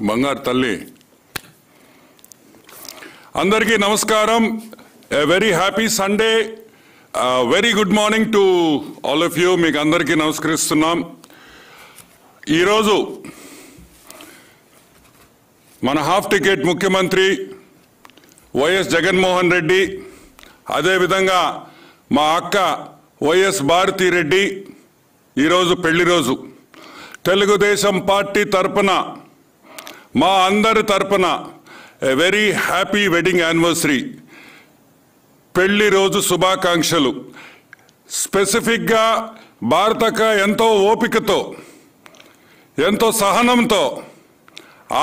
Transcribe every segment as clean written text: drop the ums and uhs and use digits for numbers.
బంగారు తల్లి అందరికీ నమస్కారం. A very happy Sunday. Very good morning to all of you. మీకు అందరికీ నమస్కరిస్తున్నాం. ఈరోజు మన హాఫ్ టికెట్ ముఖ్యమంత్రి వైఎస్ జగన్మోహన్ రెడ్డి, అదేవిధంగా మా అక్క వైఎస్ భారతి రెడ్డి ఈరోజు పెళ్లి రోజు. తెలుగుదేశం పార్టీ తరపున మా అందరి తరపున a very happy wedding anniversary, పెళ్లి రోజు శుభాకాంక్షలు. స్పెసిఫిక్గా భారతక్క ఎంతో ఓపికతో ఎంతో సహనంతో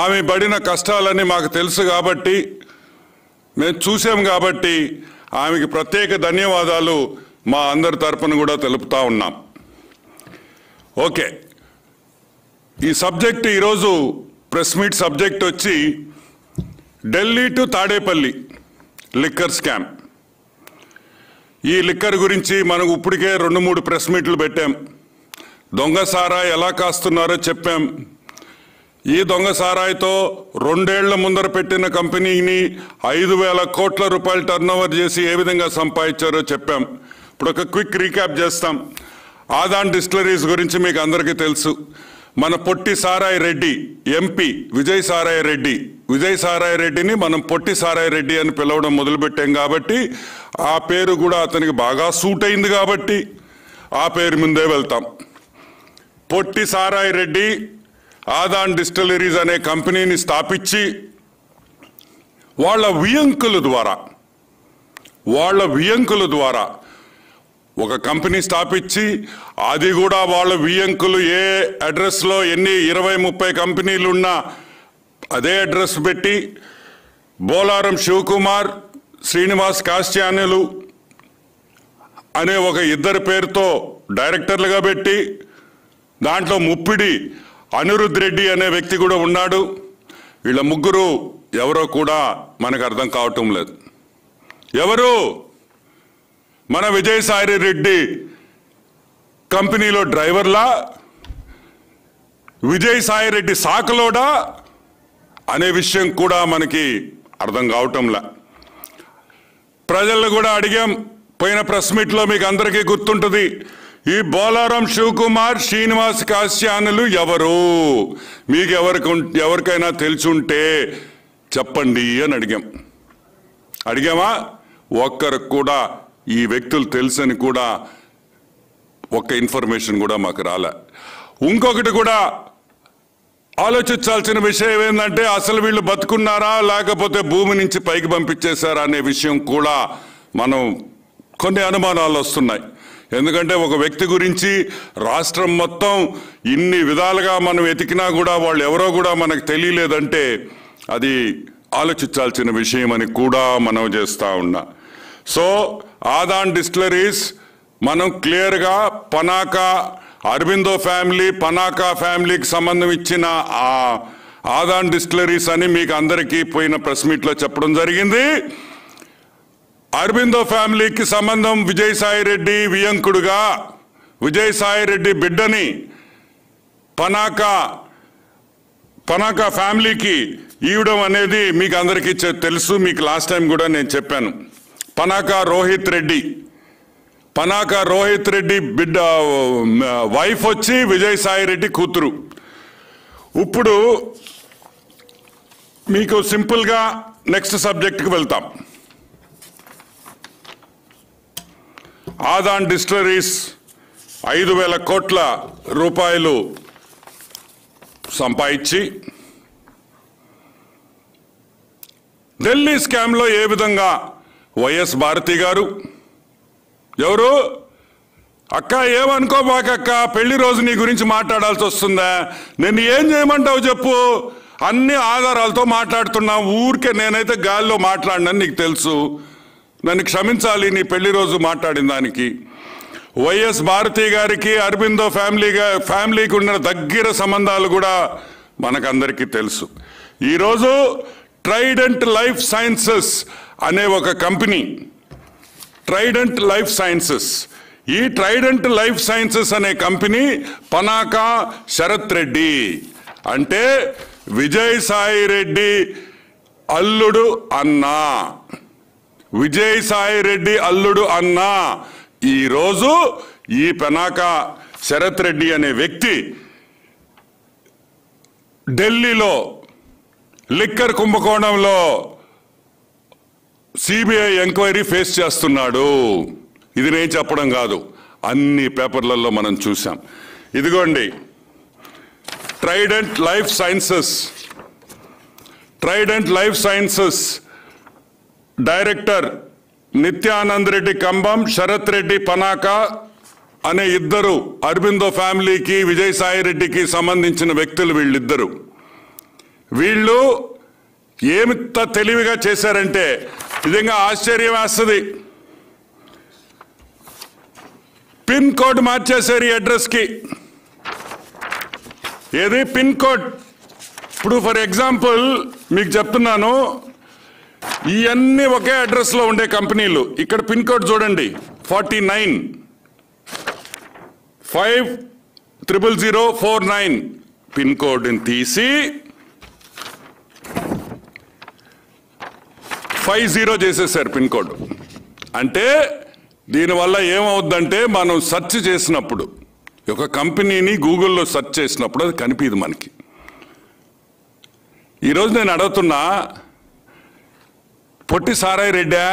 ఆమె పడిన కష్టాలని మాకు తెలుసు కాబట్టి, మేము చూసాం కాబట్టి ఆమెకి ప్రత్యేక ధన్యవాదాలు మా అందరి తరపున కూడా తెలుపుతా ఉన్నాం. ఓకే, ఈ సబ్జెక్ట్ ఈరోజు ప్రెస్ మీట్ సబ్జెక్ట్ వచ్చి Delhi to Tadepalli liquor scam. ఈ లిక్కర్ గురించి మనకు ఇప్పటికే 2-3 ప్రెస్ మీట్లు పెట్టాం. దొంగ సారాయి ఎలా కాస్తున్నారో చెప్పాం. ఈ దొంగ సారాయితో 2 ఏళ్ల ముందర పెట్టిన కంపెనీని 5,000 కోట్ల రూపాయలు టర్నోవర్ చేసి ఏ విధంగా సంపాదించారో చెప్పాం. ఇప్పుడు ఒక క్విక్ రీక్యాప్ చేస్తాం. ఆదాన్ డిస్టిలరీస్ గురించి మీకు అందరికీ తెలుసు. మన పొట్టి సారాయి రెడ్డి ఎంపీ విజయ్ సారాయి రెడ్డిని మనం పొట్టి సారాయి రెడ్డి అని పిలవడం మొదలుపెట్టాం కాబట్టి, ఆ పేరు కూడా అతనికి బాగా సూట్ అయింది కాబట్టి ఆ పేరు ముందే వెళ్తాం. పొట్టి సారాయి రెడ్డి ఆదాన్ డిస్టిలరీస్ అనే కంపెనీని స్థాపించి వాళ్ళ వియంకుల ద్వారా ఒక కంపెనీ స్థాపించి, అది కూడా వాళ్ళ వియంకులు ఏ అడ్రస్లో ఎన్ని 20-30 కంపెనీలు ఉన్నా అదే అడ్రస్ పెట్టి బోలారం శివకుమార్, శ్రీనివాస్ కాశ్యానులు అనే ఒక 2 పేరుతో డైరెక్టర్లుగా పెట్టి, దాంట్లో ముప్పిడి అనిరుద్ రెడ్డి అనే వ్యక్తి కూడా ఉన్నాడు. వీళ్ళ ముగ్గురు ఎవరో కూడా మనకు అర్థం కావటం లేదు. ఎవరు? మన విజయసాయి రెడ్డి కంపెనీలో డ్రైవర్లా, విజయసాయి రెడ్డి సాకులోడా అనే విషయం కూడా మనకి అర్థం కావటంలా. ప్రజలను కూడా అడిగాం పోయిన ప్రెస్ మీట్లో, మీకు అందరికీ గుర్తుంటుంది. ఈ బోలారం శివకుమార్, శ్రీనివాస్ కాశ్యానులు ఎవరు? మీకు ఎవరికైనా తెలుసుంటే చెప్పండి అని అడిగామా? ఒక్కరికి కూడా ఈ వ్యక్తులు తెలుసని కూడా ఒక్క ఇన్ఫర్మేషన్ కూడా మాకు రాలే. ఇంకొకటి కూడా ఆలోచించాల్సిన విషయం ఏంటంటే, అసలు వీళ్ళు బతుకున్నారా లేకపోతే భూమి నుంచి పైకి పంపించేశారా అనే విషయం కూడా మనం కొన్ని అనుమానాలు వస్తున్నాయి. ఎందుకంటే ఒక వ్యక్తి గురించి రాష్ట్రం మొత్తం ఇన్ని విధాలుగా మనం వెతికినా కూడా వాళ్ళు ఎవరో కూడా మనకు తెలియలేదంటే అది ఆలోచించాల్సిన విషయం అని కూడా మనం చేస్తూ ఉన్నా. సో ఆదాన్ డిస్టిలరీస్ మనం క్లియర్గా పనాకా అరబిందో ఫ్యామిలీ, పనాకా ఫ్యామిలీకి సంబంధం ఇచ్చిన ఆ ఆదాన్ డిస్టిలరీస్ అని మీకు అందరికీ పోయిన ప్రెస్ మీట్లో చెప్పడం జరిగింది. అరబిందో ఫ్యామిలీకి సంబంధం విజయసాయి రెడ్డి వియంకుడుగా విజయసాయి రెడ్డి బిడ్డని పనాకా ఫ్యామిలీకి ఇవ్వడం అనేది మీకు అందరికీ తెలుసు. మీకు లాస్ట్ టైం కూడా నేను చెప్పాను. పనాకా రోహిత్ రెడ్డి బిడ్డ వైఫ్ వచ్చి విజయసాయి రెడ్డి కూతురు. ఇప్పుడు మీకు సింపుల్గా నెక్స్ట్ సబ్జెక్ట్కి వెళ్తాం. ఆదాన్ డిస్టిలరీస్ 5,000 కోట్ల రూపాయలు సంపాదించి ఢిల్లీ స్కామ్లో ఏ విధంగా వైఎస్ భారతి గారు, ఎవరు అక్క ఏమనుకోబాకక్క, పెళ్లి రోజు నీ గురించి మాట్లాడాల్సి వస్తుందా? నేను ఏం చేయమంటావు చెప్పు? అన్ని ఆధారాలతో మాట్లాడుతున్నా. ఊరికే నేనైతే గాలిలో మాట్లాడినని నీకు తెలుసు. నన్ను క్షమించాలి నీ పెళ్లి రోజు మాట్లాడిన దానికి. వైఎస్ భారతి గారికి అరబిందో ఫ్యామిలీకి ఉన్న దగ్గర సంబంధాలు కూడా మనకందరికీ తెలుసు. ఈరోజు ట్రైడెంట్ లైఫ్ సైన్సెస్ అనే ఒక కంపెనీ, ట్రైడెంట్ లైఫ్ సైన్సెస్, ఈ ట్రైడెంట్ లైఫ్ సైన్సెస్ అనే కంపెనీ పనాకా శరత్ రెడ్డి అంటే విజయసాయి రెడ్డి అల్లుడు అన్నా, విజయసాయి రెడ్డి అల్లుడు అన్నా ఈరోజు ఈ పెనాక శరత్ రెడ్డి అనే వ్యక్తి ఢిల్లీలో లిక్కర్ కుంభకోణంలో సిబిఐ ఎంక్వైరీ ఫేస్ చేస్తున్నాడు. ఇది నేను చెప్పడం కాదు, అన్ని పేపర్లలో మనం చూసాం. ఇదిగోండి, Trident life sciences director Nityanand Reddy Kambam, Sarath Reddy Penaka అనే ఇద్దరు అరబిందో ఫ్యామిలీకి విజయసాయి రెడ్డికి సంబంధించిన వ్యక్తులు. వీళ్ళు ఏమింత తెలివిగా చేశారంటే నిజంగా ఆశ్చర్యం వేస్తుంది. పిన్ కోడ్ మార్చేశారు ఈ అడ్రస్కి. ఏది పిన్ కోడ్? ఇప్పుడు ఫర్ ఎగ్జాంపుల్ మీకు చెప్తున్నాను, ఇవన్నీ ఒకే అడ్రస్లో ఉండే కంపెనీలు. ఇక్కడ పిన్ కోడ్ చూడండి, 49,500,49 పిన్ కోడ్ని తీసి 50 చేసేసారు పిన్ కోడ్. అంటే దీనివల్ల ఏమవుద్దంటే మనం సెర్చ్ చేసినప్పుడు, ఒక కంపెనీని గూగుల్లో సెర్చ్ చేసినప్పుడు అది కనిపించదు మనకి. ఈరోజు నేను అడుగుతున్నా, పొట్టి సారాయి రెడ్డా,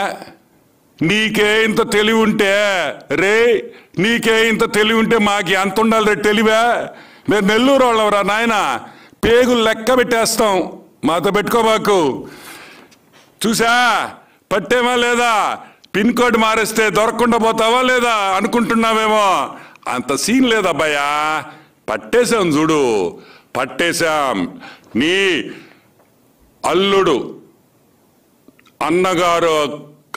నీకే ఇంత తెలివి ఉంటే నీకే ఇంత తెలివి ఉంటే మాకు ఎంత ఉండాలి రే తెలివా? మేము నెల్లూరు వాళ్ళవరా నాయన, పేగులు లెక్క పెట్టేస్తాం, మాతో పెట్టుకోబాకు. చూసా పట్టేమా లేదా? పిన్ కోడ్ మారేస్తే దొరకకుండా పోతావా లేదా అనుకుంటున్నావేమో. అంత సీన్ లేదబ్బాయా, పట్టేశాం చూడు, పట్టేశాం. నీ అల్లుడు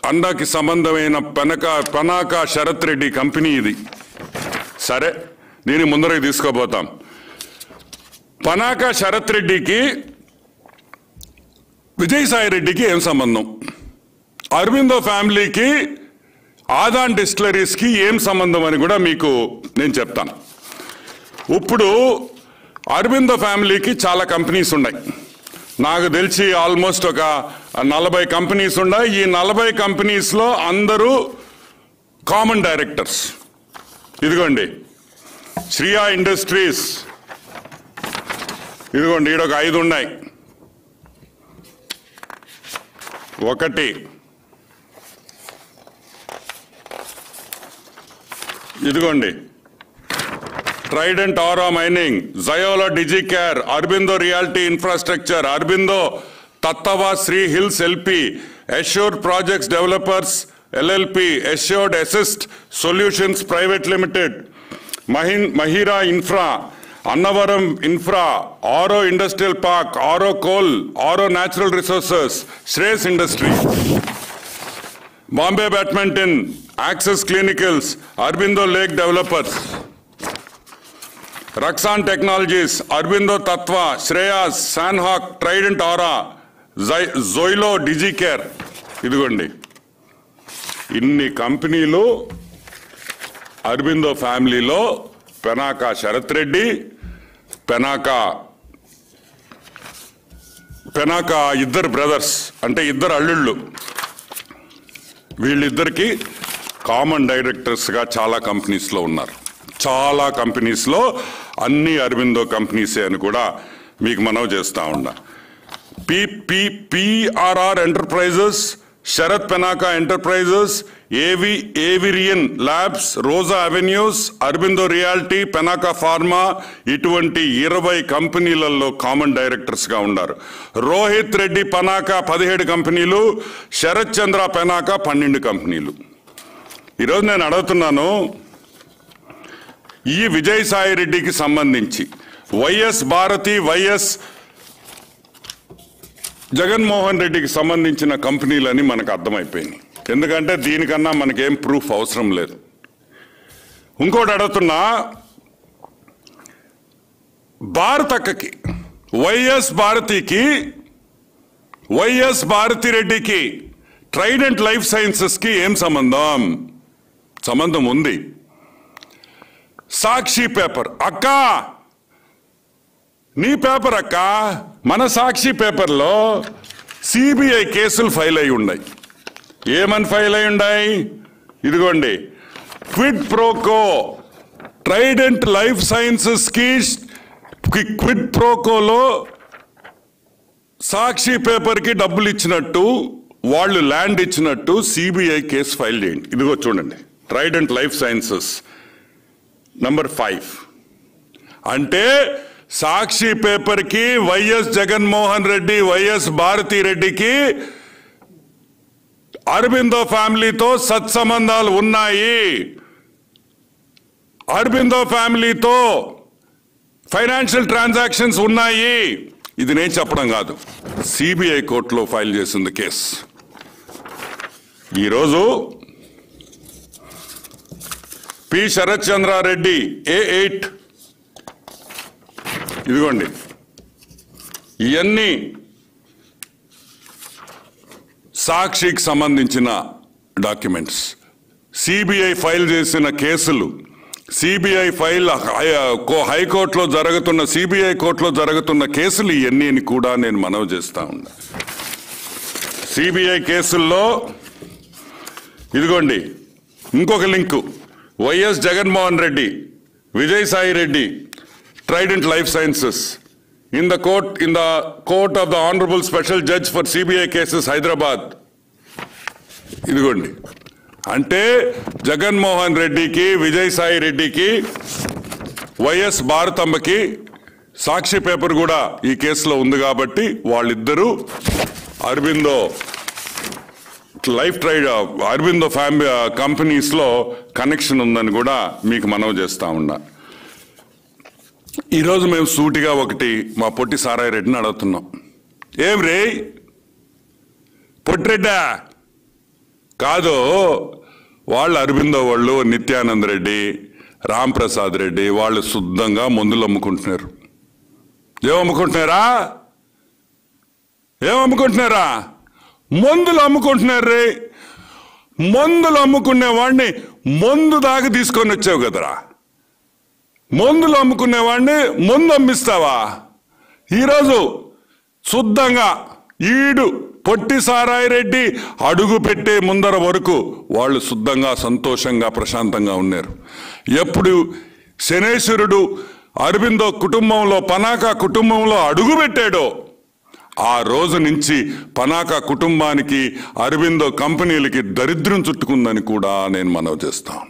అన్నకి సంబంధమైన పనాక శరత్ రెడ్డి కంపెనీ ఇది. సరే, దీన్ని ముందరకు తీసుకోబోతాం. పనాక శరత్ రెడ్డికి విజయసాయి రెడ్డికి ఏం సంబంధం? అరబిందో ఫ్యామిలీకి ఆదాన్ డిస్టిలరీస్కి ఏం సంబంధం అని కూడా మీకు నేను చెప్తాను. ఇప్పుడు అరబిందో ఫ్యామిలీకి చాలా కంపెనీస్ ఉన్నాయి. నాకు తెలిసి ఆల్మోస్ట్ ఒక 40 కంపెనీస్ ఉన్నాయి. ఈ 40 కంపెనీస్లో అందరూ కామన్ డైరెక్టర్స్. ఇదిగోండి శ్రియా ఇండస్ట్రీస్, ఇదిగోండి ఈడొక 5 ఉన్నాయి. ఒకటి, ఇదిగోండి ట్రైడెంట్ ఆరా మైనింగ్, జయోలా Digicare, Aurobindo reality infrastructure, Aurobindo Tattva Sri hills LP, assured projects developers LLP, assured assist solutions private limited, Mahira infra, Annavaram infra, Auro industrial park, Auro coal, Auro natural resources, Shreyas industry, Bombay badminton, access clinicals, Aurobindo lake developers, రక్సాన్ technologies, Aurobindo Tatva, Shreyas, శాన్హాక్, Trident ఆరా, జోయిలో డిజికేర్. ఇదిగోండి ఇన్ని కంపెనీలు అరబిందో ఫ్యామిలీలో. పెనాక శరత్ రెడ్డి, పెనాక ఇద్దరు brothers, అంటే ఇద్దరు అల్లుళ్ళు. వీళ్ళిద్దరికి కామన్ డైరెక్టర్స్గా చాలా కంపెనీస్లో ఉన్నారు. చాలా కంపెనీస్లో అన్ని అరబిందో కంపెనీసే అని కూడా మీకు మనవి చేస్తూ ఉన్నా. PRR enterprises, Sarath Penaka enterprises, ఏవిరియన్ labs, Roja avenues, Aurobindo reality, Penaka pharma, ఇటువంటి 20 కంపెనీలలో కామన్ డైరెక్టర్స్గా ఉన్నారు. రోహిత్ రెడ్డి పనాక 17 కంపెనీలు, శరత్ చంద్ర పెనాక 12 కంపెనీలు. ఈరోజు నేను అడుగుతున్నాను, ఈ విజయసాయి రెడ్డికి సంబంధించి వైఎస్ భారతి, వైఎస్ జగన్మోహన్ రెడ్డికి సంబంధించిన కంపెనీలని మనకు అర్థమైపోయినాయి. ఎందుకంటే దీనికన్నా మనకేం ప్రూఫ్ అవసరం లేదు. ఇంకోటి అడుగుతున్నా, భారతక్కకి, వైఎస్ భారతి రెడ్డికి ట్రైడెంట్ లైఫ్ సైన్సెస్కి ఏం సంబంధం? సంబంధం ఉంది. సాక్షి పేపర్, అక్క నీ పేపర్ అక్క, మన సాక్షి పేపర్లో సిబిఐ కేసులు ఫైల్ అయి ఉన్నాయి. ఏమని ఫైల్ అయి ఉన్నాయి? ఇదిగోండి, quid pro quo Trident life sciences కి క్విడ్ ప్రోకోలో సాక్షి పేపర్ కి డబ్బులు ఇచ్చినట్టు, వాళ్ళు ల్యాండ్ ఇచ్చినట్టు సిబిఐ కేసు ఫైల్ చేయండి. ఇదిగో చూడండి, ట్రైడెంట్ లైఫ్ సైన్సెస్ నంబర్ 5. అంటే సాక్షి పేపర్ కి వైఎస్ జగన్మోహన్ రెడ్డి, వైఎస్ భారతీ రెడ్డికి అరబిందో ఫ్యామిలీతో సత్సంబంధాలు ఉన్నాయి. అరబిందో ఫ్యామిలీతో ఫైనాన్షియల్ ట్రాన్సాక్షన్స్ ఉన్నాయి. ఇది నేను చెప్పడం కాదు, సిబిఐ కోర్టులో ఫైల్ చేసింది కేసు. ఈరోజు పి శరత్ చంద్రారెడ్డి A8, ఇదిగోండి, ఇవన్నీ సాక్షికి సంబంధించిన డాక్యుమెంట్స్. సిబిఐ ఫైల్ చేసిన కేసులు, సిబిఐ ఫైల్ హైకోర్టులో జరుగుతున్న, సిబిఐ కోర్టులో జరుగుతున్న కేసులు ఇవన్నీ కూడా నేను మనవి చేస్తా ఉన్నా. సిబిఐ కేసుల్లో ఇదిగోండి ఇంకొక link, YS Jaganmohan Reddy, Vijayasai Reddy, Trident life sciences in the court of the honorable special judge for CBI cases Hyderabad. ఇదిగోండి, అంటే జగన్మోహన్ రెడ్డికి, విజయసాయి రెడ్డికి, వైఎస్ భారతమ్మకి సాక్షి పేపర్ కూడా ఈ కేసులో ఉంది కాబట్టి వాళ్ళిద్దరూ అరబిందో అరబిందో ఫ్యామిలీ కంపెనీస్ లో కనెక్షన్ ఉందని కూడా మీకు మనవి చేస్తా ఉన్నా. ఈరోజు మేము సూటిగా ఒకటి మా పొట్టి సారాయి రెడ్డిని అడుగుతున్నాం. ఏం రే పొట్టిరెడ్డా? కాదు, వాళ్ళు అరబిందో వాళ్ళు, నిత్యానంద్ రెడ్డి, రామ్ ప్రసాద్ రెడ్డి వాళ్ళు శుద్ధంగా మందులు అమ్ముకుంటున్నారు. ఏమమ్ముకుంటున్నారా? మందులు అమ్ముకుంటున్నారు రే. మందులు అమ్ముకునే వాడిని మందు దాకా తీసుకొని వచ్చావు కదరా. మందులు అమ్ముకునేవాడిని మందు అమ్మిస్తావా? ఈరోజు శుద్ధంగా ఈడు పొట్టి సారాయి రెడ్డి అడుగు పెట్టే ముందర వరకు వాళ్ళు శుద్ధంగా, సంతోషంగా, ప్రశాంతంగా ఉన్నారు. ఎప్పుడు శనేశ్వరుడు అరబిందో కుటుంబంలో, పనాకా కుటుంబంలో అడుగు పెట్టాడో ఆ రోజు నుంచి పనాకా కుటుంబానికి, అరబిందో కంపెనీలకి దరిద్రం చుట్టుకుందని కూడా నేను మనవి చేస్తాను.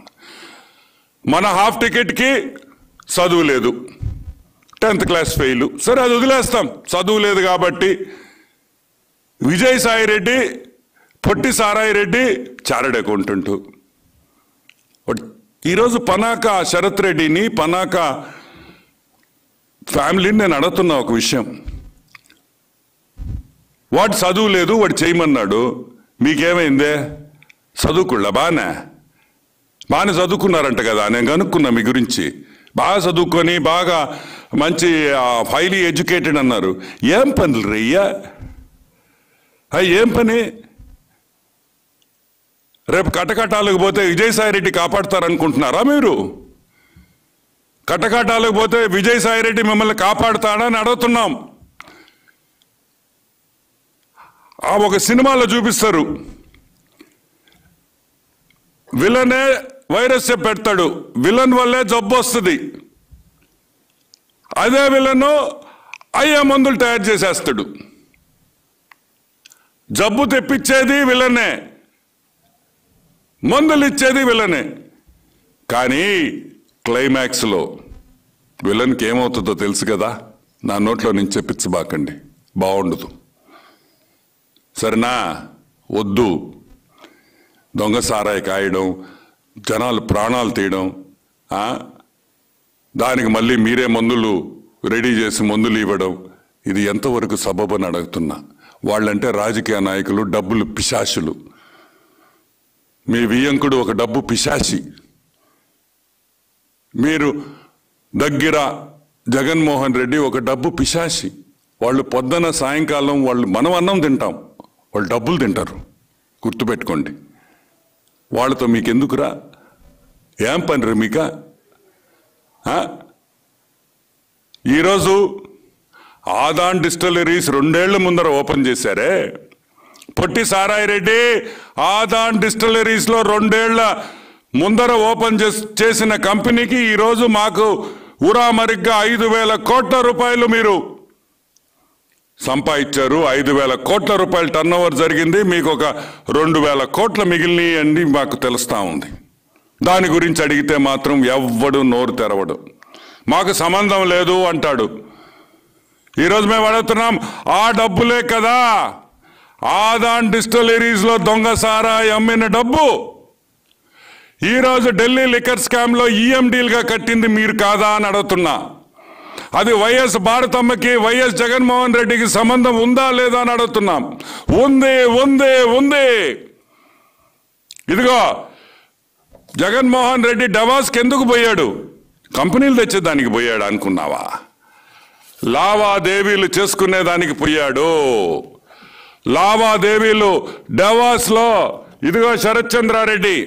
మన హాఫ్ టికెట్కి చదువు లేదు, 10th క్లాస్ ఫెయిల్, సరే అది వదిలేస్తాం, చదువు లేదు కాబట్టి. విజయసాయి రెడ్డి, పొట్టి సారాయి రెడ్డి చార్టెడ్ అకౌంటెంట్. ఈరోజు పనాకా శరత్ రెడ్డిని, పనాకా ఫ్యామిలీని నేను అడుగుతున్నా ఒక విషయం. వాడు చదువు లేదు, వాడు చేయమన్నాడు, మీకేమైందే? చదువుకుళ్ళ బాగానే చదువుకున్నారంట కదా, నేను కనుక్కున్నా మీ గురించి. బాగా చదువుకొని బాగా మంచి హైలీ ఎడ్యుకేటెడ్ అన్నారు. ఏం పనులు రయ్యా? ఏం పని? రేపు కటకటాలకు పోతే విజయసాయి రెడ్డి కాపాడుతారనుకుంటున్నారా మీరు? కటకటాలకు పోతే విజయసాయి రెడ్డి మిమ్మల్ని కాపాడుతాడని అడుగుతున్నాం. ఒక సినిమాలో చూపిస్తారు, విలనే వైరస్ పెడతాడు, విలన్ వల్లే జబ్బు వస్తుంది. అదే విలను అయ్యే మందులు తయారు చేసేస్తాడు. జబ్బు తెప్పించేది విలనే, మందులు ఇచ్చేది విలనే. కానీ క్లైమాక్స్లో విలన్కి ఏమవుతుందో తెలుసు కదా. నా నోట్లో నేను చెప్పించబాకండి, బాగుండదు. సరేనా? వద్దు. దొంగ సారాయి కాయడం, జనాలు ప్రాణాలు తీయడం, దానికి మళ్ళీ మీరే మందులు రెడీ చేసి మందులు ఇవ్వడం, ఇది ఎంతవరకు సబబని అడుగుతున్నా. వాళ్ళంటే రాజకీయ నాయకులు, డబ్బులు పిశాచులు. మీ వియ్యంకుడు ఒక డబ్బు పిశాచి. మీరు దగ్గర జగన్మోహన్ రెడ్డి ఒక డబ్బు పిశాచి. వాళ్ళు పొద్దున సాయంకాలం మనం అన్నం తింటాం, వాళ్ళు డబ్బులు తింటారు. గుర్తుపెట్టుకోండి. వాళ్ళతో మీకెందుకురా? ఏం పని రా మీక? ఈరోజు ఆదాన్ డిస్టిలరీస్ 2 ఏళ్ల ముందర ఓపెన్ చేశారే. పొట్టి సారాయి రెడ్డి ఆదాన్ డిస్టిలరీస్ లో 2 ఏళ్ల ముందర ఓపెన్ చేసిన కంపెనీకి ఈరోజు మాకు ఉరామరిగ్గా 5,000 కోట్ల రూపాయలు మీరు సంపాదించారు. 5,000 కోట్ల రూపాయలు టర్న్ ఓవర్ జరిగింది. మీకు ఒక 2,000 కోట్ల మిగిలినవి అని మాకు తెలుస్తా ఉంది. దాని గురించి అడిగితే మాత్రం ఎవ్వడు నోరు తెరవడు. మాకు సంబంధం లేదు అంటాడు. ఈరోజు మేము అడుగుతున్నాం, ఆ డబ్బులే కదా ఆదాన్ డిస్టిలరీస్ లో దొంగ సారాయి అమ్మిన డబ్బు ఈరోజు ఢిల్లీ లిక్కర్ స్కామ్ లో ఈఎండీలుగా కట్టింది మీరు కాదా అని అడుగుతున్నా. అది వైఎస్ భారతమ్మకి వైఎస్ జగన్మోహన్ రెడ్డికి సంబంధం ఉందా లేదా అని అడుగుతున్నాం. ఉంది ఉంది ఉంది. ఇదిగో జగన్మోహన్ రెడ్డి డవాస్కి ఎందుకు పోయాడు? కంపెనీలు తెచ్చేదానికి పోయాడు అనుకున్నావా? లావాదేవీలు చేసుకునేదానికి పోయాడు. లావాదేవీలు డవాస్లో. ఇదిగో శరత్ చంద్రారెడ్డి,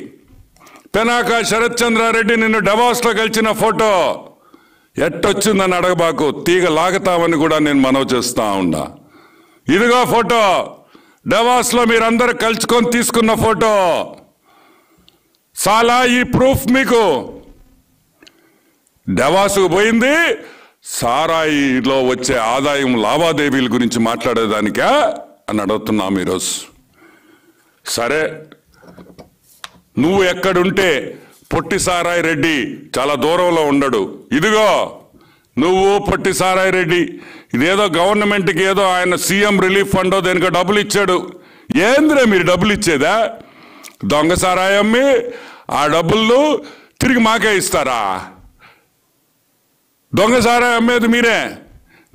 పెనాక శరత్ చంద్రారెడ్డి నిన్ను డవాస్లో కలిసిన ఫోటో ఎట్టొచ్చిందని అడగబాకు, తీగ లాగతామని కూడా నేను మనవి చేస్తా ఉన్నా. ఇదిగో ఫోటో, డవాస్లో మీరందరూ కలుసుకొని తీసుకున్న ఫోటో. చాలా ఈ ప్రూఫ్ మీకు. డవాసుకు పోయింది సారాయిలో వచ్చే ఆదాయం లావాదేవీల గురించి మాట్లాడేదానికా అని అడుగుతున్నాం ఈరోజు. సరే, నువ్వు ఎక్కడుంటే పొట్టి సారాయి రెడ్డి చాలా దూరంలో ఉండడు. ఇదిగో నువ్వు పొట్టి సారాయి రెడ్డి ఇదేదో గవర్నమెంట్కి ఏదో ఆయన సీఎం రిలీఫ్ ఫండో దేనికో డబ్బులు ఇచ్చాడు. ఏంద్రే మీరు డబ్బులు ఇచ్చేదా? దొంగ సారాయి అమ్మి ఆ డబ్బులు తిరిగి మాకే ఇస్తారా? దొంగ సారాయి అమ్మేది మీరే.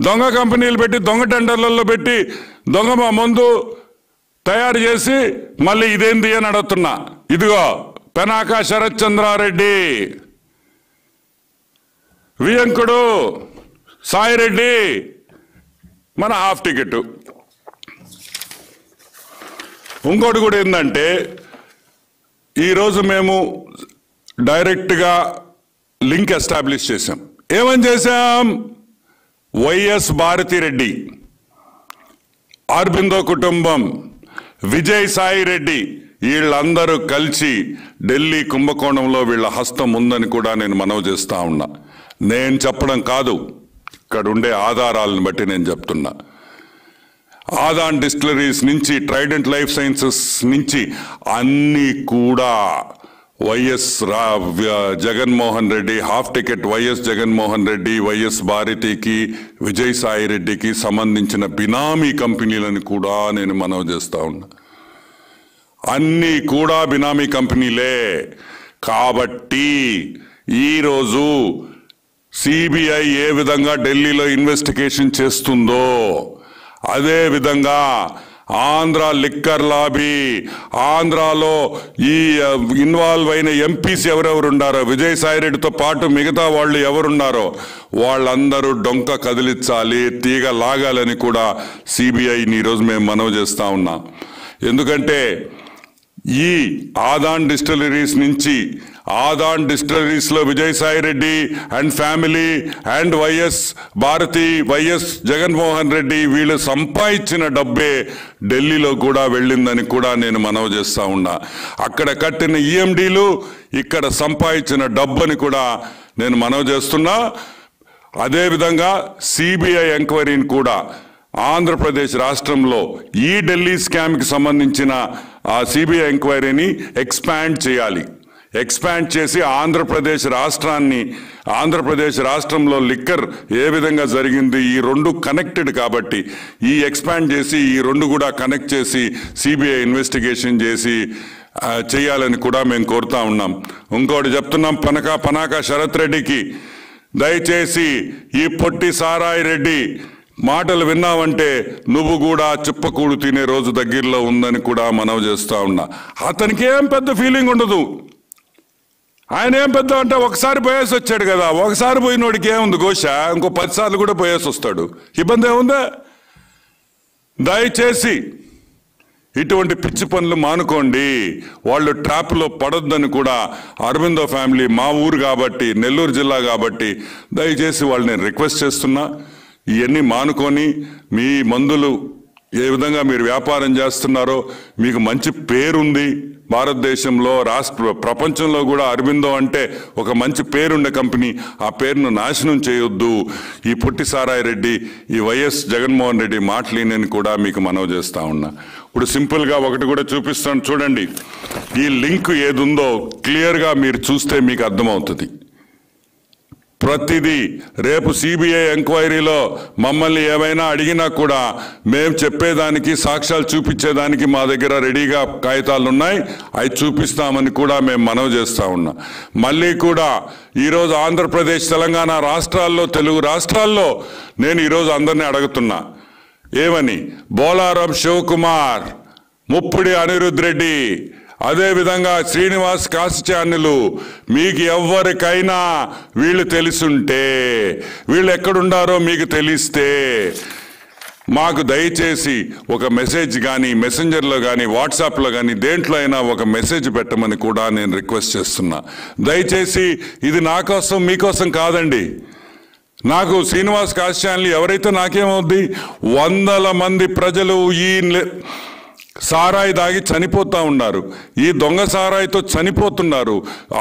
దొంగ కంపెనీలు పెట్టి దొంగ టెండర్లలో పెట్టి దొంగ మందు తయారు చేసి మళ్ళీ ఇదేంది అని అడుగుతున్నా. ఇదిగో పెనాక శరత్ చంద్రారెడ్డి, వియంకుడు సాయిరెడ్డి మన హాఫ్ టికెట్. ఇంకోటి కూడా ఏంటంటే, ఈరోజు మేము డైరెక్ట్గా లింక్ ఎస్టాబ్లిష్ చేశాం. ఏమని చేశాం? వైఎస్ భారతిరెడ్డి, అరబిందో కుటుంబం, విజయ్ సాయి రెడ్డి వీళ్ళందరూ కలిసి ఢిల్లీ కుంభకోణంలో వీళ్ళ హస్తం ఉందని కూడా నేను మనవి చేస్తా ఉన్నా. నేను చెప్పడం కాదు, ఇక్కడ ఉండే ఆధారాలను బట్టి నేను చెప్తున్నా. ఆదాన్ డిస్టిలరీస్ నుంచి, ట్రైడెంట్ లైఫ్ సైన్సెస్ నుంచి అన్నీ కూడా YS Jaganmohan Reddy, half ticket YS Jaganmohan Reddy, YS భారతికి, విజయ్ సాయి రెడ్డికి సంబంధించిన బినామీ కంపెనీలను కూడా నేను మనవి చేస్తా ఉన్నా. అన్నీ కూడా బినామీ కంపెనీలే. కాబట్టి ఈరోజు సిబిఐ ఏ విధంగా ఢిల్లీలో ఇన్వెస్టిగేషన్ చేస్తుందో అదే విధంగా ఆంధ్ర లిక్కర్ లాబీ, ఆంధ్రాలో ఈ ఇన్వాల్వ్ అయిన ఎంపీస్ ఎవరెవరు ఉన్నారో, విజయ్ సాయి రెడ్డితో పాటు మిగతా వాళ్ళు ఎవరున్నారో వాళ్ళందరూ డొంక కదిలించాలి, తీగ లాగాలని కూడా సిబిఐని ఈరోజు మేము మనవి చేస్తా ఉన్నాం. ఎందుకంటే ఈ ఆదాన్ డిస్టిలరీస్ నుంచి, ఆదాన్ డిస్టిలరీస్ లో Vijay Sai Reddy and family and YS Bharathi, YS Jaganmohan Reddy వీళ్ళు సంపాదించిన డబ్బే ఢిల్లీలో కూడా వెళ్ళిందని కూడా నేను మనవి చేస్తా ఉన్నా. అక్కడ కట్టిన ఈఎండీలు ఇక్కడ సంపాదించిన డబ్బని కూడా నేను మనవి చేస్తున్నా. అదేవిధంగా సిబిఐ ఎంక్వైరీని కూడా ఆంధ్రప్రదేశ్ రాష్ట్రంలో ఈ ఢిల్లీ స్కామ్కి సంబంధించిన ఆ సిబిఐ ఎంక్వైరీని ఎక్స్పాండ్ చేయాలి. ఎక్స్పాండ్ చేసి ఆంధ్రప్రదేశ్ రాష్ట్రంలో లిక్కర్ ఏ విధంగా జరిగింది, ఈ రెండు కనెక్టెడ్ కాబట్టి ఈ ఎక్స్పాండ్ చేసి ఈ రెండు కూడా కనెక్ట్ చేసి సిబిఐ ఇన్వెస్టిగేషన్ చేసి చేయాలని కూడా మేము కోరుతా ఉన్నాం. ఇంకోటి చెప్తున్నాం, పనాక శరత్ రెడ్డికి, దయచేసి ఈ పొట్టి సారాయి రెడ్డి మాటలు విన్నావంటే నువ్వు కూడా చిప్పకూడు తినే రోజు దగ్గరలో ఉందని కూడా మనవి చేస్తా ఉన్నా. అతనికి ఏం పెద్ద ఫీలింగ్ ఉండదు. ఆయన ఏం పెద్ద అంటే ఒకసారి పోయేసి వచ్చాడు కదా, ఒకసారి పోయినోడికి ఏముంది ఘోష, ఇంకో 10 సార్లు కూడా పోయేసి వస్తాడు, ఇబ్బంది ఏముందా? దయచేసి ఇటువంటి పిచ్చి పనులు మానుకోండి. వాళ్ళు ట్రాప్లో పడొద్దని కూడా అరబిందో ఫ్యామిలీ, మా ఊరు కాబట్టి, నెల్లూరు జిల్లా కాబట్టి దయచేసి వాళ్ళు నేను రిక్వెస్ట్ చేస్తున్నా. ఇవన్నీ మానుకొని మీ మందులు ఏ విధంగా మీరు వ్యాపారం చేస్తున్నారో మీకు మంచి పేరుంది భారతదేశంలో, ప్రపంచంలో కూడా అరబిందో అంటే ఒక మంచి పేరుండే కంపెనీ. ఆ పేరును నాశనం చేయొద్దు. ఈ పొట్టి సారాయి రెడ్డి, ఈ వైఎస్ జగన్మోహన్ రెడ్డి మాటలేనని కూడా మీకు మనవి చేస్తా ఉన్నా. ఇప్పుడు సింపుల్గా ఒకటి కూడా చూపిస్తాను చూడండి. ఈ లింక్ ఏది ఉందో క్లియర్గా మీరు చూస్తే మీకు అర్థమవుతుంది. ప్రతిదీ రేపు సిబిఐ ఎంక్వైరీలో మమ్మల్ని ఏమైనా అడిగినా కూడా మేము చెప్పేదానికి, సాక్ష్యాలు చూపించేదానికి మా దగ్గర రెడీగా కాగితాలు ఉన్నాయి. అవి చూపిస్తామని కూడా మేము మనవి చేస్తూ ఉన్నాం. మళ్ళీ కూడా ఈరోజు ఆంధ్రప్రదేశ్, తెలంగాణ రాష్ట్రాల్లో, తెలుగు రాష్ట్రాల్లో నేను ఈరోజు అందరినీ అడుగుతున్నా ఏమని, బోలారం శివకుమార్, ముప్పుడి అనిరుద్ రెడ్డి, అదేవిధంగా శ్రీనివాస్ కాశీచాన్యులు, మీకు ఎవరికైనా వీళ్ళు తెలుసుంటే, వీళ్ళు ఎక్కడుండారో మీకు తెలిస్తే మాకు దయచేసి ఒక మెసేజ్ కానీ, మెసెంజర్లో కానీ, వాట్సాప్లో కానీ దేంట్లో అయినా ఒక మెసేజ్ పెట్టమని కూడా నేను రిక్వెస్ట్ చేస్తున్నా. దయచేసి ఇది నా కోసం మీకోసం కాదండి. నాకు శ్రీనివాస్ కాశీచాన్యులు ఎవరైతే నాకేమవుద్ది, వందల మంది ప్రజలు ఈ సారాయి దాగి చనిపోతూ ఉన్నారు, ఈ దొంగ సారాయితో చనిపోతున్నారు,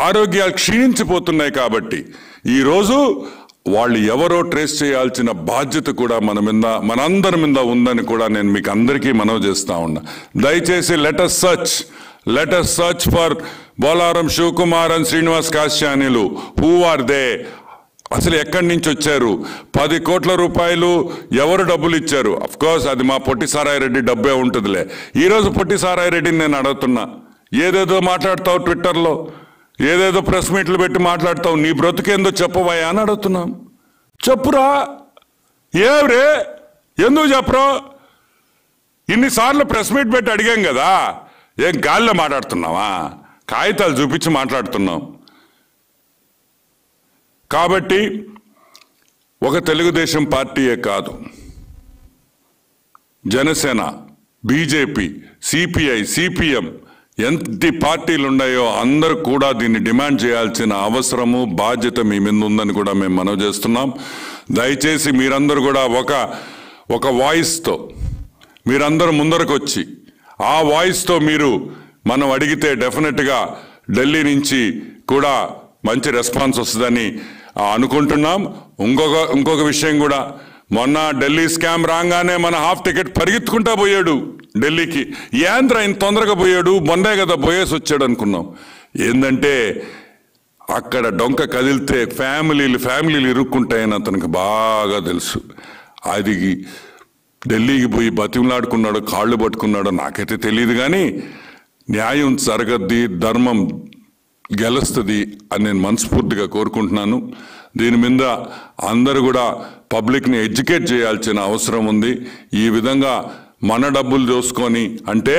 ఆరోగ్యాలు క్షీణించిపోతున్నాయి. కాబట్టి ఈరోజు వాళ్ళు ఎవరో ట్రేస్ చేయాల్సిన బాధ్యత కూడా మనందరి మీద ఉందని కూడా నేను మీకు అందరికీ మనవి చేస్తూ ఉన్నా. దయచేసి let us search for Bolaram Shivakumar and Srinivas Kasichanyulu. Who are they? అసలు ఎక్కడి నుంచి వచ్చారు? 10 కోట్ల రూపాయలు ఎవరు డబ్బులు ఇచ్చారు? అఫ్కోర్స్ అది మా పొట్టి సారాయి రెడ్డి డబ్బే ఉంటుందిలే. ఈరోజు పొట్టి సారాయి రెడ్డిని నేను అడుగుతున్నా, ఏదేదో మాట్లాడతావు ట్విట్టర్లో, ఏదేదో ప్రెస్ మీట్లు పెట్టి మాట్లాడతావు, నీ బ్రతుకేందో చెప్పవయ్యా అని అడుగుతున్నాం. చెప్పురా, ఏవ్రే, ఎందుకు చెప్పరు? ఇన్నిసార్లు ప్రెస్ మీట్ పెట్టి అడిగాం కదా, ఏం గాల్లో మాట్లాడుతున్నావా? కాగితాలు చూపించి మాట్లాడుతున్నాం. కాబట్టి ఒక తెలుగుదేశం పార్టీయే కాదు, జనసేన, బీజేపీ, సిపిఐ, సిపిఎం ఎంత పార్టీలు ఉన్నాయో అందరూ కూడా దీన్ని డిమాండ్ చేయాల్సిన అవసరము, బాధ్యత మీ మీద ఉందని కూడా మేము మనవి చేస్తున్నాం. దయచేసి మీరందరూ కూడా ఒక వాయిస్తో మీరందరూ ముందరకు వచ్చి, ఆ వాయిస్తో మనం అడిగితే డెఫినెట్గా ఢిల్లీ నుంచి కూడా మంచి రెస్పాన్స్ వస్తుందని అనుకుంటున్నాం. ఇంకొక విషయం కూడా, మొన్న ఢిల్లీ స్కామ్ రాగానే మన హాఫ్ టికెట్ పరిగెత్తుకుంటా పోయాడు ఢిల్లీకి. ఏంద్ర ఇంత తొందరగా పోయాడు, మొన్నే కదా పోయేసి వచ్చాడు అనుకున్నాం. ఏంటంటే అక్కడ డొంక కదిలితే ఫ్యామిలీలు ఇరుక్కుంటాయని అతనికి బాగా తెలుసు. అది ఢిల్లీకి పోయి బతిమలాడుకున్నాడో కాళ్ళు పట్టుకున్నాడో నాకైతే తెలియదు, కానీ న్యాయం జరగద్ది, ధర్మం గెలుస్తుంది అని నేను మనస్ఫూర్తిగా కోరుకుంటున్నాను. దీని మీద అందరూ కూడా పబ్లిక్ని ఎడ్యుకేట్ చేయాల్సిన అవసరం ఉంది. ఈ విధంగా మన డబ్బులు చూసుకొని, అంటే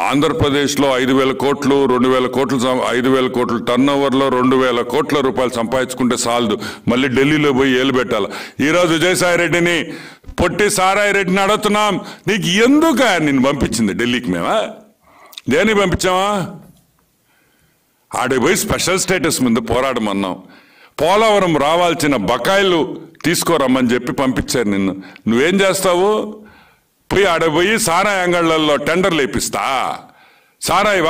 ఆంధ్రప్రదేశ్లో 5,000 కోట్లు 2,000 కోట్లు 5,000 కోట్లు టర్న్ ఓవర్లో 2,000 కోట్ల రూపాయలు సంపాదించుకుంటే చాలదు, మళ్ళీ ఢిల్లీలో పోయి ఏలు పెట్టాలి. ఈరోజు విజయసాయి రెడ్డిని, పొట్టి సారాయి రెడ్డిని అడుగుతున్నాం, నీకు ఎందుకు నిన్ను పంపించింది ఢిల్లీకి? మేమా దేనికి పంపించామా? ఆడికి పోయి స్పెషల్ స్టేటస్ మీద పోరాడమన్నాం. పోలవరం రావాల్సిన బకాయిలు తీసుకోరమ్మని చెప్పి పంపించారు నిన్ను. నువ్వేం చేస్తావు? పోయి ఆడికి పోయి సారాయి అంగళ్ళల్లో టెండర్లు వేపిస్తా, సారాయి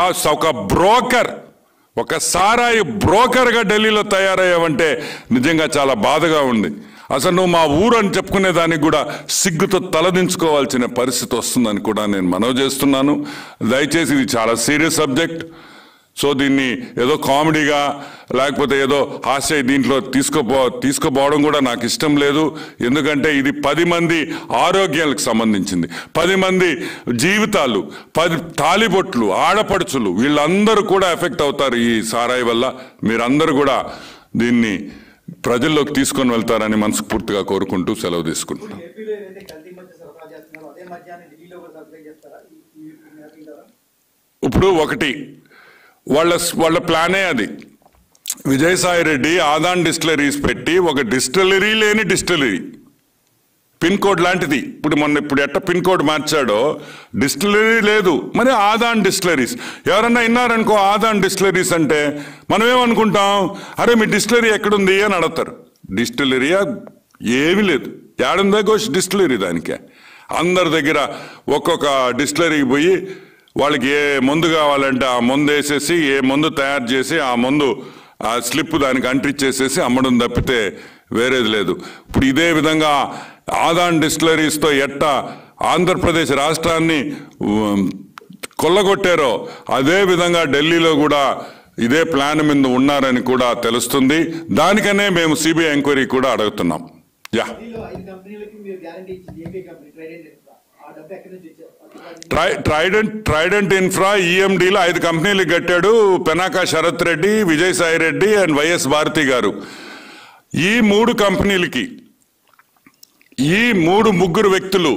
ఒక సారాయి బ్రోకర్గా ఢిల్లీలో తయారయ్యావంటే నిజంగా చాలా బాధగా ఉంది. అసలు నువ్వు మా ఊరు అని చెప్పుకునే దానికి కూడా సిగ్గుతో తలదించుకోవాల్సిన పరిస్థితి వస్తుందని కూడా నేను మనవి చేస్తున్నాను. దయచేసి ఇది చాలా సీరియస్ సబ్జెక్ట్. సో దీన్ని ఏదో కామెడీగా లేకపోతే ఏదో హాస్య దీంట్లో తీసుకోపోవడం కూడా నాకు ఇష్టం లేదు. ఎందుకంటే ఇది 10 మంది ఆరోగ్యాలకు సంబంధించింది, 10 మంది జీవితాలు, 10 తాలిబొట్లు, ఆడపడుచులు, వీళ్ళందరూ కూడా ఎఫెక్ట్ అవుతారు ఈ సారాయి వల్ల. మీరందరూ కూడా దీన్ని ప్రజల్లోకి తీసుకొని వెళ్తారని మనస్ఫూర్తిగా కోరుకుంటూ సెలవు తీసుకుంటున్నాను. ఇప్పుడు ఒకటి వాళ్ళ ప్లానే అది. విజయసాయి రెడ్డి ఆదాన్ డిస్టిలరీస్ పెట్టి ఒక డిస్టిలరీ లేని డిస్టిలరీ, పిన్ కోడ్ లాంటిది. ఇప్పుడు ఎట్ట పిన్ కోడ్ మార్చాడో డిస్టిలరీ లేదు, మరి ఆదాన్ డిస్టిలరీస్. ఎవరన్నా విన్నారనుకో ఆదాన్ డిస్టిలరీస్ అంటే మనం ఏమనుకుంటాం, అరే మీ డిస్టిలరీ ఎక్కడుంది అని అడుగుతారు. డిస్టిలరీయా? ఏమీ లేదు. ఏడుందా ఘోష్ డిస్టిలరీ దానికే అందరి దగ్గర ఒక్కొక్క డిస్టిలరీకి పోయి వాళ్ళకి ఏ మందు కావాలంటే ఆ మందు వేసేసి ఏ మందు తయారు చేసి ఆ మందు ఆ స్లిప్ దానికి అంటించేసేసి అమ్మడం తప్పితే వేరేది లేదు. ఇప్పుడు ఇదే విధంగా ఆదాన్ డిస్టిలరీస్తో ఎట్టా ఆంధ్రప్రదేశ్ రాష్ట్రాన్ని కొల్లగొట్టారో అదే విధంగా ఢిల్లీలో కూడా ఇదే ప్లాన్ మీద ఉన్నారని కూడా తెలుస్తుంది. దానికనే మేము సిబిఐ ఎంక్వైరీ కూడా అడుగుతున్నాం. యా ట్రైడెంట్ ఇన్ఫ్రా ఈఎండీలో 5 కంపెనీలు కట్టాడు పెనాకా శరత్ రెడ్డి, విజయసాయి రెడ్డి అండ్ వైఎస్ భారతి గారు. ఈ 3 కంపెనీలకి ఈ 3 వ్యక్తులు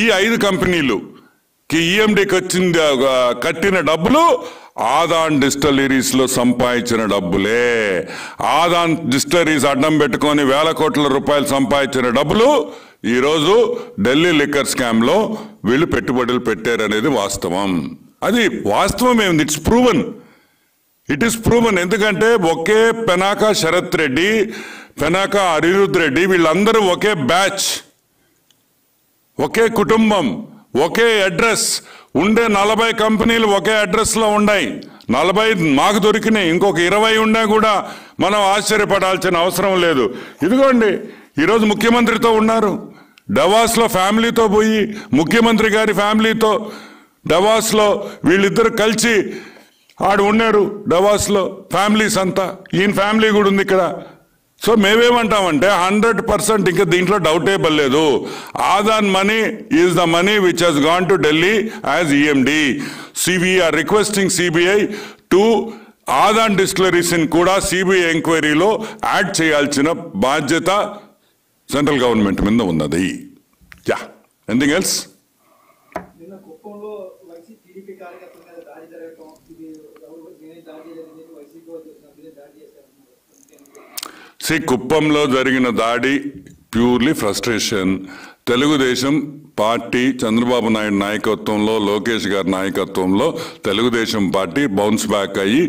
ఈ 5 కంపెనీలుకి ఈఎండీకి కట్టిన డబ్బులు ఆదాన్ డిస్టిలరీస్ లో సంపాదించిన డబ్బులే. ఆదాన్ డిస్టిలరీస్ అడ్డం పెట్టుకొని వేల కోట్ల రూపాయలు సంపాదించిన డబ్బులు ఈరోజు ఢిల్లీ లిక్కర్ స్కామ్ లో వీళ్ళు పెట్టుబడులు పెట్టారనేది వాస్తవం. అది వాస్తవం ఏమిటి? It is proven. ఎందుకంటే ఒకే పెనాకా శరత్ రెడ్డి, పెనాకా అనిరుద్ రెడ్డి వీళ్ళందరూ ఒకే బ్యాచ్, ఒకే కుటుంబం, ఒకే అడ్రస్ ఉండే 40 కంపెనీలు ఒకే అడ్రస్ లో ఉన్నాయి. 40 మాకు దొరికినాయి, ఇంకొక 20 ఉన్నా కూడా మనం ఆశ్చర్యపడాల్సిన అవసరం లేదు. ఇదిగోండి ఈరోజు ముఖ్యమంత్రితో ఉన్నారు, డవాస్ లో ఫ్యామిలీతో పోయి ముఖ్యమంత్రి గారి ఫ్యామిలీతో డవాస్ లో వీళ్ళిద్దరు కలిసి ఆడు ఉన్నారు. డవాస్ లో ఫ్యామిలీస్ అంతా, ఈయన ఫ్యామిలీ కూడా ఉంది ఇక్కడ. సో మేమేమంటామంటే 100% ఇంకా దీంట్లో డౌటేబుల్ లేదు. Aadan money is the money which has gone to Delhi as EMD. We are requesting CBI to Aadan distilleries కూడా సిబిఐ ఎంక్వైరీలో యాడ్ చేయాల్సిన బాధ్యత సెంట్రల్ గవర్నమెంట్ మీద ఉన్నది. Yeah, anything else? కుప్పంలో జరిగిన దాడి purely frustration. Telugu Desam party Chandrababu Naidu నాయకత్వంలో, లోకేష్ గారి నాయకత్వంలో తెలుగుదేశం పార్టీ బౌన్స్ బ్యాక్ అయ్యి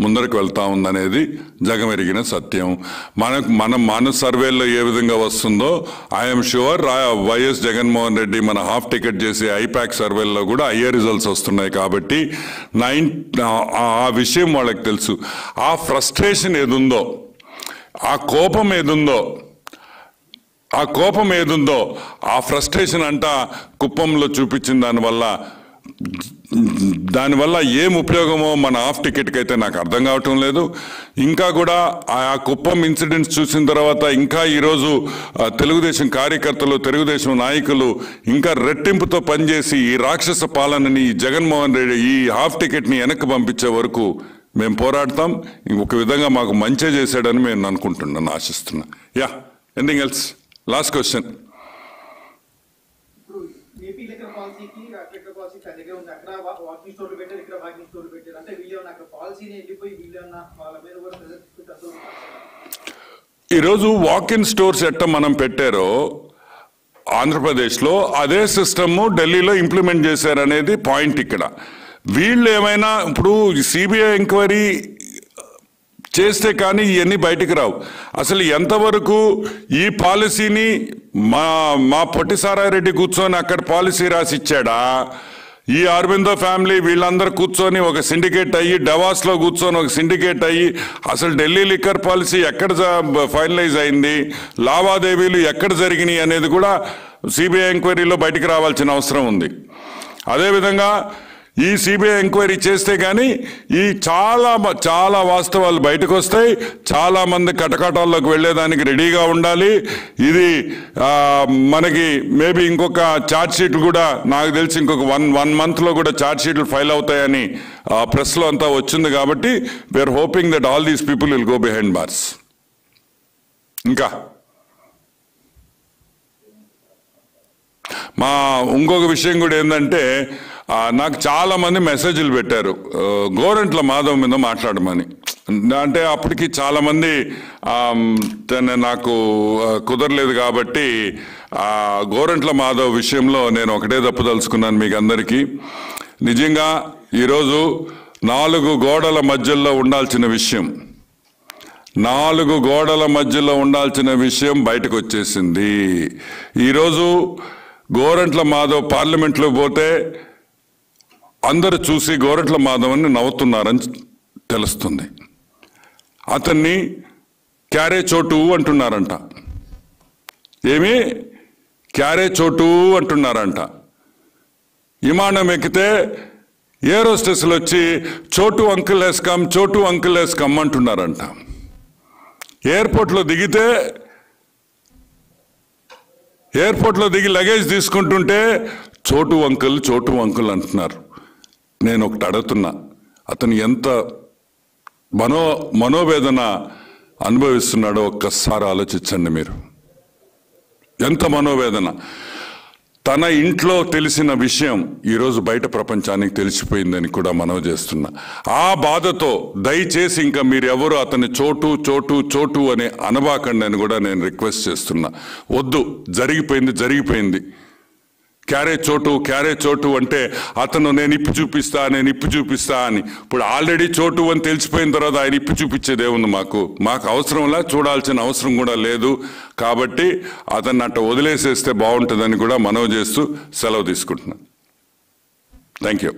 ముందరకు వెళ్తా ఉందనేది జగమెరిగిన సత్యం. మన సర్వేల్లో ఏ విధంగా వస్తుందో I'm sure YS Jaganmohan Reddy మన హాఫ్ టికెట్ చేసే ఐపాక్ సర్వేల్లో కూడా అయ్యే రిజల్ట్స్ వస్తున్నాయి. కాబట్టి ఆ విషయం వాళ్ళకి తెలుసు. ఆ ఫ్రస్ట్రేషన్ ఏదుందో, ఆ కోపం ఏదుందో ఆ ఫ్రస్ట్రేషన్ అంతా కుప్పంలో చూపించిన దానివల్ల ఏం ఉపయోగమో మన హాఫ్ టికెట్కి అయితే నాకు అర్థం కావటం లేదు. ఇంకా కూడా ఆ కుప్పం ఇన్సిడెంట్స్ చూసిన తర్వాత ఇంకా ఈరోజు తెలుగుదేశం కార్యకర్తలు, తెలుగుదేశం నాయకులు ఇంకా రెట్టింపుతో పనిచేసి ఈ రాక్షస పాలనని, జగన్మోహన్ రెడ్డి ఈ హాఫ్ టికెట్ని వెనక్కి పంపించే వరకు మేము పోరాడతాం. ఒక విధంగా మాకు మంచి చేశాడని నేను అనుకుంటున్నాను, ఆశిస్తున్నా. Yeah, anything else? Last question. ఈరోజు వాక్-ఇన్ స్టోర్స్ ఎట్ట మనం పెట్టారో ఆంధ్రప్రదేశ్లో అదే సిస్టమ్ ఢిల్లీలో ఇంప్లిమెంట్ చేశారనేది పాయింట్ ఇక్కడ. వీళ్ళు ఏమైనా ఇప్పుడు సిబిఐ ఎంక్వైరీ చేస్తే కానీ ఇవన్నీ బయటికి రావు. అసలు ఎంతవరకు ఈ పాలసీని మా పొట్టిసారారెడ్డి కూర్చొని అక్కడ పాలసీ రాసి ఇచ్చాడా? ఈ అరవిందో ఫ్యామిలీ వీళ్ళందరూ కూర్చొని ఒక సిండికేట్ అయ్యి, డవాస్లో కూర్చొని ఒక సిండికేట్ అయ్యి, అసలు ఢిల్లీ లిక్కర్ పాలసీ ఎక్కడ ఫైనలైజ్ అయింది, లావాదేవీలు ఎక్కడ జరిగినాయి అనేది కూడా సిబిఐ ఎంక్వైరీలో బయటికి రావాల్సిన అవసరం ఉంది. అదేవిధంగా ఈ సిబిఐ ఎంక్వైరీ చేస్తే కానీ ఈ చాలా వాస్తవాలు బయటకు వస్తాయి. చాలామంది కటకటాల్లోకి వెళ్ళేదానికి రెడీగా ఉండాలి. ఇది మనకి మేబీ ఇంకొక ఛార్జ్ షీట్లు కూడా నాకు తెలిసి ఇంకొక వన్ మంత్లో కూడా ఛార్జ్ షీట్లు ఫైల్ అవుతాయని ప్రెస్లో అంతా వచ్చింది. కాబట్టి we are hoping that all these people will go behind bars. ఇంకా ఇంకొక విషయం కూడా ఏంటంటే, నాకు చాలామంది మెసేజ్లు పెట్టారు గోరంట్ల మాధవ్ మీద మాట్లాడమని. అంటే అప్పటికి చాలామంది నాకు కుదరలేదు కాబట్టి గోరంట్ల మాధవ్ విషయంలో నేను ఒకటే తప్పుదలుచుకున్నాను మీకు అందరికీ. నిజంగా ఈరోజు 4 గోడల మధ్యలో ఉండాల్సిన విషయం 4 గోడల మధ్యలో ఉండాల్సిన విషయం బయటకు వచ్చేసింది. ఈరోజు గోరంట్ల మాధవ్ పార్లమెంట్లో పోతే అందరూ చూసి గోరంట్ల మాధవ్ని నవ్వుతున్నారని తెలుస్తుంది. అతన్ని క్యారే చోటు అంటున్నారంట. ఏమి క్యారే చోటు అంటున్నారంట. విమానం ఎక్కితే ఏరోస్టెస్లు వచ్చి చోటు అంకుల్ హెస్ కమ్, చోటు అంకుల్ హెస్ కమ్ అంటున్నారంట. ఎయిర్పోర్ట్లో దిగి లగేజ్ తీసుకుంటుంటే చోటు అంకుల్ అంటున్నారు. నేను ఒకటి అడుగుతున్నా, అతను ఎంత మనోవేదన అనుభవిస్తున్నాడో ఒక్కసారి ఆలోచించండి మీరు. ఎంత మనోవేదన. తన ఇంట్లో తెలిసిన విషయం ఈరోజు బయట ప్రపంచానికి తెలిసిపోయిందని కూడా మనవి చేస్తున్నా. ఆ బాధతో దయచేసి ఇంకా మీరెవరు అతని చోటు అని అనబాకండి అని కూడా నేను రిక్వెస్ట్ చేస్తున్నా. వద్దు, జరిగిపోయింది. క్యారే చోటు అంటే అతను నేను ఇప్పి చూపిస్తా అని. ఇప్పుడు ఆల్రెడీ చోటు అని తెలిసిపోయిన తర్వాత ఆయన ఇప్పి చూపించేదే ఉంది. మాకు అవసరంలా, చూడాల్సిన అవసరం కూడా లేదు. కాబట్టి అతన్ని అట్ట వదిలేసేస్తే బాగుంటుందని కూడా మనవి చేస్తూ సెలవు తీసుకుంటున్నాను. Thank you.